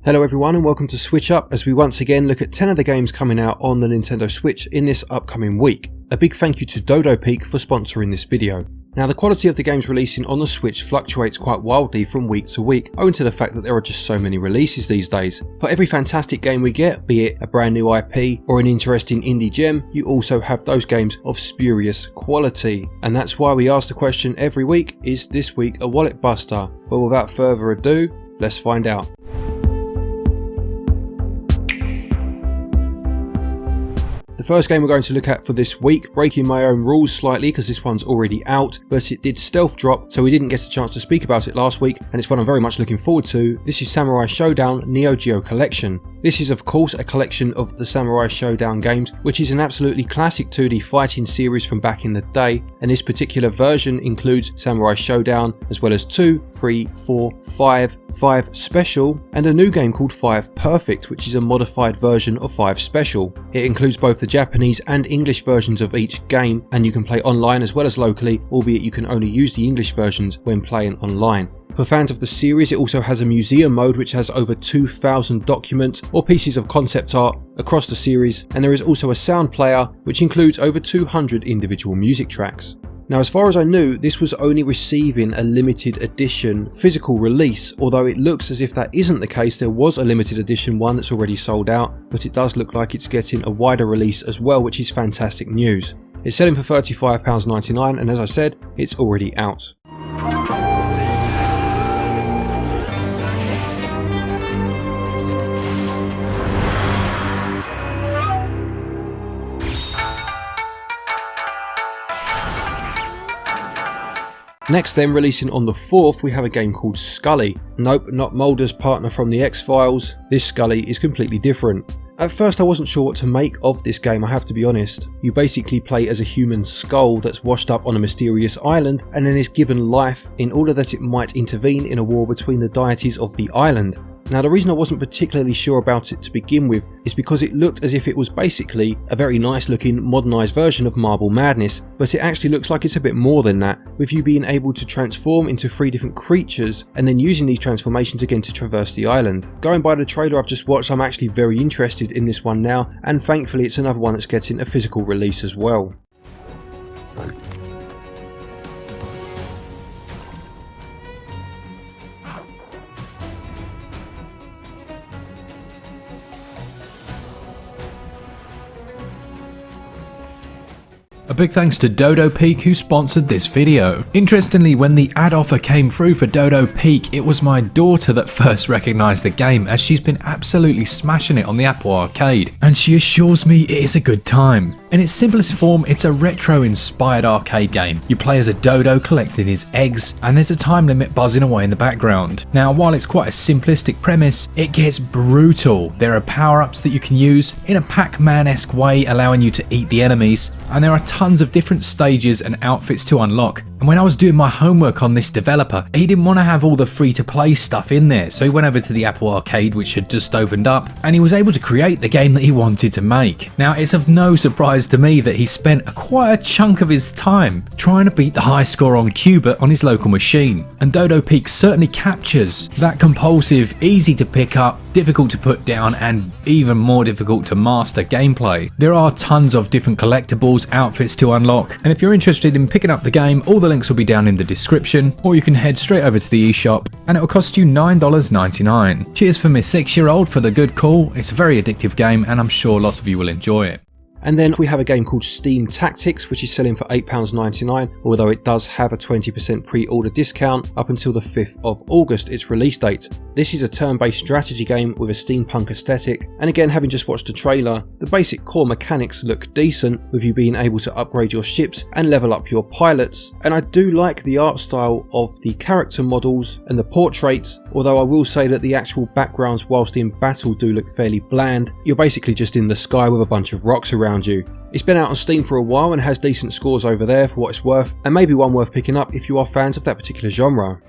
Hello everyone and welcome to SwitchUp as we once again look at 10 of the games coming out on the Nintendo Switch in this upcoming week. A big thank you to Dodo Peak for sponsoring this video. Now the quality of the games releasing on the Switch fluctuates quite wildly from week to week owing to the fact that there are just so many releases these days. For every fantastic game we get, be it a brand new IP or an interesting indie gem, you also have those games of spurious quality. And that's why we ask the question every week, is this week a wallet buster? But without further ado, let's find out. The first game we're going to look at for this week, breaking my own rules slightly because this one's already out, but it did stealth drop so we didn't get a chance to speak about it last week, and it's one I'm very much looking forward to. This is Samurai Shodown NeoGeo Collection. This is of course a collection of the Samurai Shodown games, which is an absolutely classic 2D fighting series from back in the day, and this particular version includes Samurai Showdown as well as 2, 3, 4, 5 Special, and a new game called 5 Perfect, which is a modified version of 5 Special. It includes both the Japanese and English versions of each game, and you can play online as well as locally, albeit you can only use the English versions when playing online. For fans of the series, it also has a museum mode which has over 2,000 documents or pieces of concept art across the series, and there is also a sound player which includes over 200 individual music tracks. Now as far as I knew, this was only receiving a limited edition physical release, although it looks as if that isn't the case. There was a limited edition one that's already sold out, but it does look like it's getting a wider release as well, which is fantastic news. It's selling for £35.99 and as I said, it's already out. Next then, releasing on the 4th, we have a game called Skully. Nope, not Mulder's partner from the X-Files. This Skully is completely different. At first I wasn't sure what to make of this game, I have to be honest. You basically play as a human skull that's washed up on a mysterious island and then is given life in order that it might intervene in a war between the deities of the island. Now the reason I wasn't particularly sure about it to begin with is because it looked as if it was basically a very nice looking modernised version of Marble Madness, but it actually looks like it's a bit more than that, with you being able to transform into 3 different creatures and then using these transformations again to traverse the island. Going by the trailer I've just watched, I'm actually very interested in this one now, and thankfully it's another one that's getting a physical release as well. A big thanks to Dodo Peak who sponsored this video. Interestingly, when the ad offer came through for Dodo Peak, it was my daughter that first recognised the game, as she's been absolutely smashing it on the Apple Arcade, and she assures me it is a good time. In its simplest form, it's a retro-inspired arcade game. You play as a dodo collecting his eggs, and there's a time limit buzzing away in the background. Now, while it's quite a simplistic premise, it gets brutal. There are power-ups that you can use in a Pac-Man-esque way, allowing you to eat the enemies, and there are tons of different stages and outfits to unlock. And when I was doing my homework on this developer, he didn't want to have all the free-to-play stuff in there, so he went over to the Apple Arcade, which had just opened up, and he was able to create the game that he wanted to make. Now, it's of no surprise to me that he spent quite a chunk of his time trying to beat the high score on Cubit on his local machine, and Dodo Peak certainly captures that compulsive, easy to pick up, difficult to put down, and even more difficult to master gameplay. There are tons of different collectibles, outfits to unlock, and if you're interested in picking up the game, all the links will be down in the description, or you can head straight over to the eShop and it will cost you $9.99. Cheers for my 6-year-old for the good call. It's a very addictive game and I'm sure lots of you will enjoy it. And then we have a game called Steam Tactics, which is selling for £8.99, although it does have a 20% pre-order discount up until the 5th of August, its release date. This is a turn-based strategy game with a steampunk aesthetic, and again, having just watched the trailer, the basic core mechanics look decent, with you being able to upgrade your ships and level up your pilots, and I do like the art style of the character models and the portraits, although I will say that the actual backgrounds whilst in battle do look fairly bland. You're basically just in the sky with a bunch of rocks around you. It's been out on Steam for a while and has decent scores over there for what it's worth, and maybe one worth picking up if you are fans of that particular genre.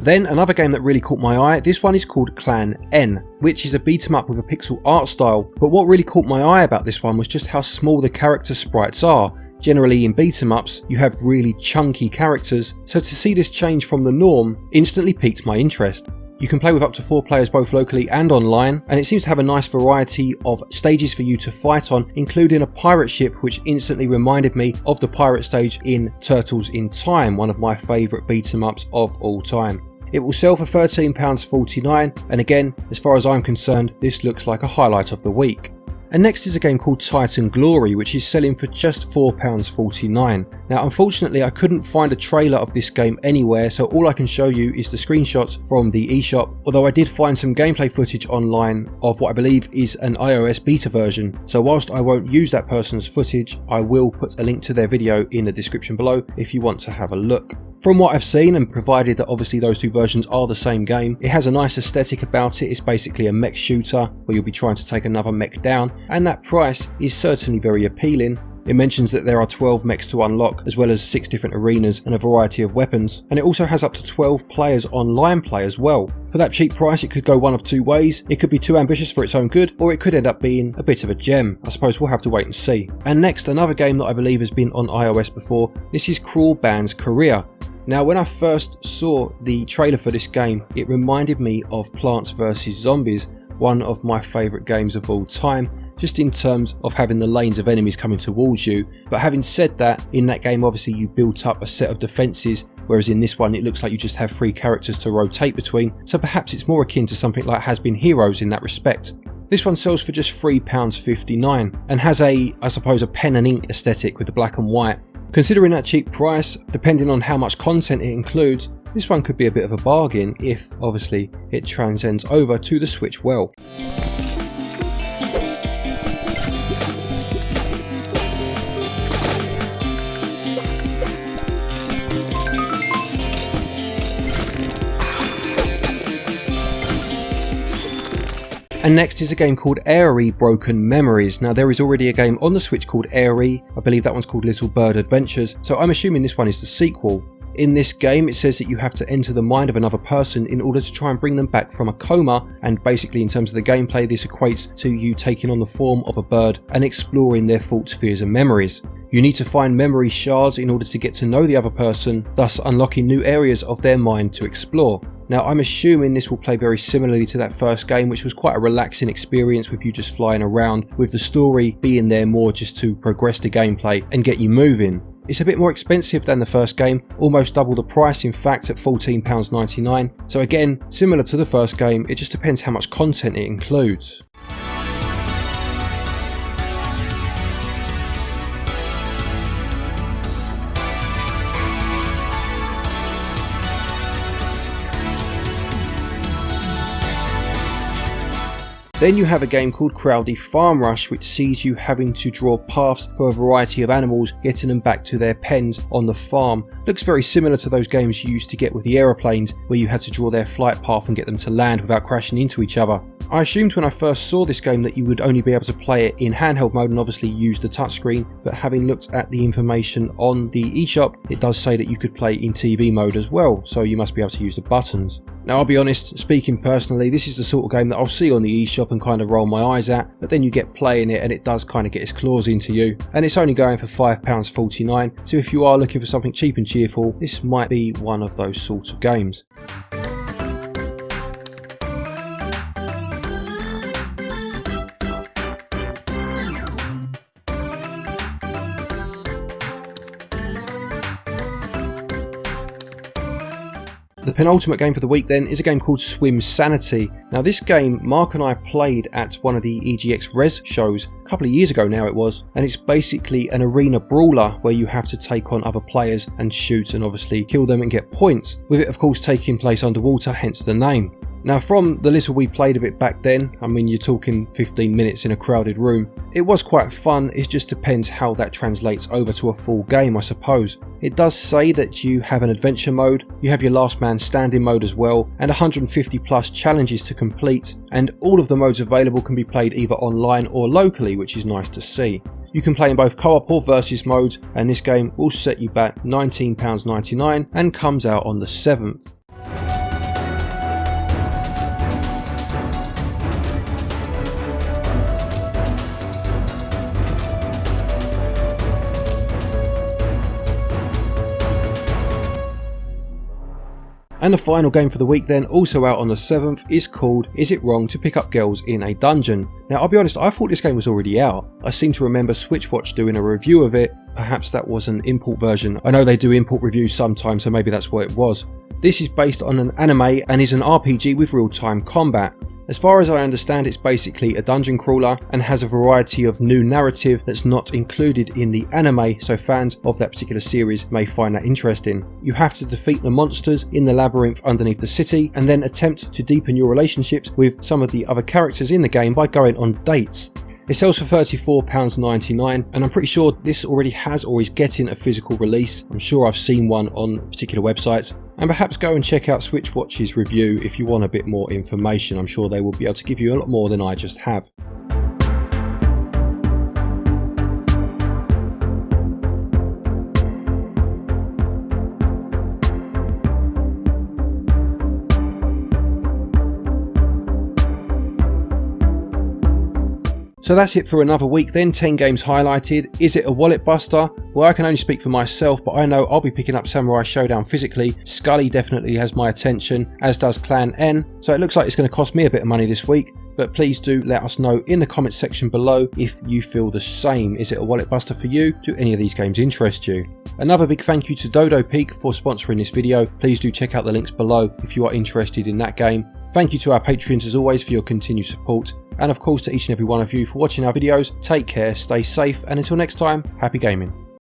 Then another game that really caught my eye, this one is called Clan N, which is a beat 'em up with a pixel art style, but what really caught my eye about this one was just how small the character sprites are. Generally in beat 'em ups, you have really chunky characters, so to see this change from the norm instantly piqued my interest. You can play with up to 4 players both locally and online, and it seems to have a nice variety of stages for you to fight on, including a pirate ship, which instantly reminded me of the pirate stage in Turtles in Time, one of my favourite beat 'em ups of all time. It will sell for £13.49, and again, as far as I'm concerned, this looks like a highlight of the week. And next is a game called Titan Glory, which is selling for just £4.49. Now unfortunately I couldn't find a trailer of this game anywhere, so all I can show you is the screenshots from the eShop, although I did find some gameplay footage online of what I believe is an iOS beta version. So whilst I won't use that person's footage, I will put a link to their video in the description below if you want to have a look. From what I've seen, and provided that obviously those two versions are the same game, it has a nice aesthetic about it. It's basically a mech shooter where you'll be trying to take another mech down, and that price is certainly very appealing. It mentions that there are 12 mechs to unlock, as well as 6 different arenas and a variety of weapons, and it also has up to 12 players online play as well. For that cheap price, it could go one of two ways. It could be too ambitious for its own good, or it could end up being a bit of a gem. I suppose we'll have to wait and see. And next, another game that I believe has been on iOS before. This is Cruel Band's Career. Now when I first saw the trailer for this game, it reminded me of Plants vs Zombies, one of my favourite games of all time, just in terms of having the lanes of enemies coming towards you. But having said that, in that game obviously you built up a set of defences, whereas in this one it looks like you just have 3 characters to rotate between, so perhaps it's more akin to something like Has Been Heroes in that respect. This one sells for just £3.59 and has I suppose a pen and ink aesthetic with the black and white. Considering that cheap price, depending on how much content it includes, this one could be a bit of a bargain if, obviously, it transcends over to the Switch well. And next is a game called Aery Broken Memories. Now there is already a game on the Switch called Aerie. I believe that one's called Little Bird Adventures, so I'm assuming this one is the sequel. In this game it says that you have to enter the mind of another person in order to try and bring them back from a coma, and basically in terms of the gameplay this equates to you taking on the form of a bird and exploring their thoughts, fears and memories. You need to find memory shards in order to get to know the other person, thus unlocking new areas of their mind to explore. Now I'm assuming this will play very similarly to that first game, which was quite a relaxing experience with you just flying around, with the story being there more just to progress the gameplay and get you moving. It's a bit more expensive than the first game, almost double the price in fact at £14.99, so again, similar to the first game, it just depends how much content it includes. Then you have a game called Crowdy Farm Rush, which sees you having to draw paths for a variety of animals, getting them back to their pens on the farm. Looks very similar to those games you used to get with the aeroplanes, where you had to draw their flight path and get them to land without crashing into each other. I assumed when I first saw this game that you would only be able to play it in handheld mode and obviously use the touchscreen, but having looked at the information on the eShop, it does say that you could play in TV mode as well, so you must be able to use the buttons. Now I'll be honest, speaking personally, this is the sort of game that I'll see on the eShop and kind of roll my eyes at, but then you get playing it and it does kind of get its claws into you, and it's only going for £5.49, so if you are looking for something cheap and cheerful, this might be one of those sorts of games. The penultimate game for the week then is a game called Swim Sanity. Now this game Mark and I played at one of the EGX Res shows a couple of years ago now it was, and it's basically an arena brawler where you have to take on other players and shoot and obviously kill them and get points, with it of course taking place underwater, hence the name. Now from the little we played of it back then, I mean you're talking 15 minutes in a crowded room, it was quite fun. It just depends how that translates over to a full game, I suppose. It does say that you have an adventure mode, you have your last man standing mode as well, and 150 plus challenges to complete, and all of the modes available can be played either online or locally, which is nice to see. You can play in both co-op or versus modes, and this game will set you back £19.99 and comes out on the 7th. And the final game for the week then, also out on the 7th, is called Is It Wrong to Pick Up Girls in a Dungeon? Now I'll be honest, I thought this game was already out. I seem to remember SwitchUp doing a review of it. Perhaps that was an import version. I know they do import reviews sometimes, so maybe that's what it was. This is based on an anime and is an RPG with real-time combat. As far as I understand, it's basically a dungeon crawler and has a variety of new narrative that's not included in the anime, so fans of that particular series may find that interesting. You have to defeat the monsters in the labyrinth underneath the city and then attempt to deepen your relationships with some of the other characters in the game by going on dates. It sells for £34.99 and I'm pretty sure this already has or is getting a physical release. I'm sure I've seen one on particular websites. And perhaps go and check out SwitchUp's review if you want a bit more information. I'm sure they will be able to give you a lot more than I just have. So that's it for another week then, 10 games highlighted. Is it a wallet buster? Well, I can only speak for myself, but I know I'll be picking up Samurai Showdown physically. Skully definitely has my attention, as does Clan N, so it looks like it's going to cost me a bit of money this week. But please do let us know in the comments section below if you feel the same. Is it a wallet buster for you? Do any of these games interest you? Another big thank you to Dodo Peak for sponsoring this video. Please do check out the links below if you are interested in that game. Thank you to our Patreons as always for your continued support. And of course to each and every one of you for watching our videos. Take care, stay safe, and until next time, happy gaming.